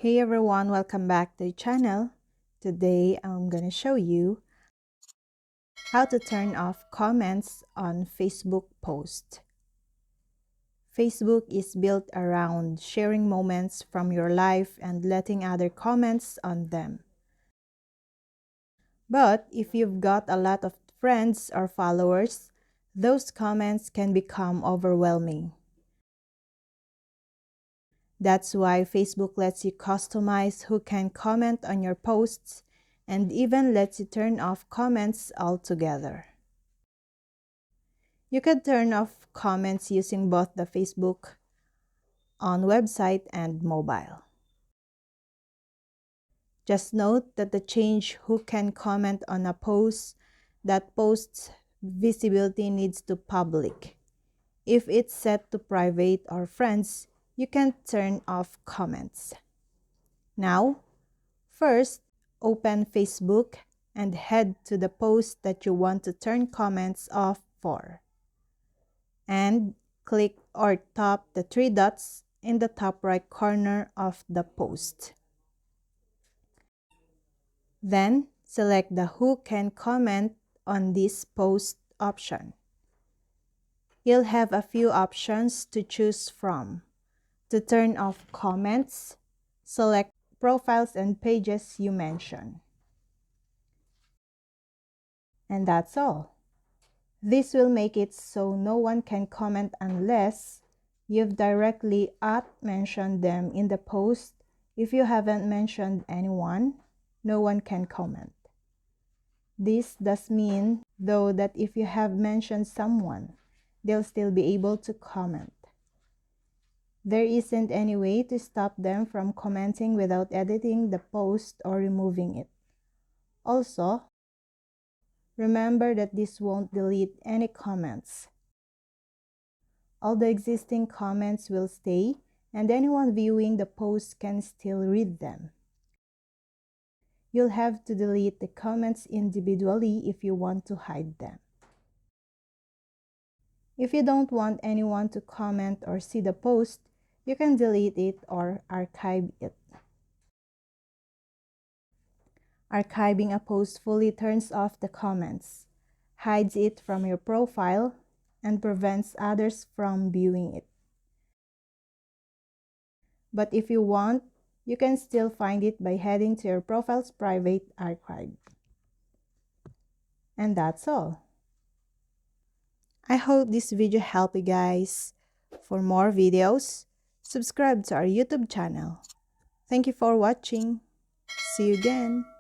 Hey everyone, welcome back to the channel. Today I'm gonna show you how to turn off comments on Facebook posts. Facebook is built around sharing moments from your life and letting other comments on them. But if you've got a lot of friends or followers, those comments can become overwhelming. That's why Facebook lets you customize who can comment on your posts and even lets you turn off comments altogether. You can turn off comments using both the Facebook on website and mobile. Just note that the change who can comment on a post, that post's visibility needs to public. If it's set to private or friends, you can turn off comments. Now, first, open Facebook and head to the post that you want to turn comments off for. And click or tap the three dots in the top right corner of the post. Then, select the Who Can Comment on This Post option. You'll have a few options to choose from. To turn off comments, select profiles and pages you mention. And that's all. This will make it so no one can comment unless you've directly mentioned them in the post. If you haven't mentioned anyone, no one can comment. This does mean, though, that if you have mentioned someone, they'll still be able to comment. There isn't any way to stop them from commenting without editing the post or removing it. Also, remember that this won't delete any comments. All the existing comments will stay, and anyone viewing the post can still read them. You'll have to delete the comments individually if you want to hide them. If you don't want anyone to comment or see the post, you can delete it or archive it. Archiving a post fully turns off the comments, hides it from your profile, and prevents others from viewing it. But if you want, you can still find it by heading to your profile's private archive. And that's all. I hope this video helped you guys. For more videos, subscribe to our YouTube channel. Thank you for watching. See you again.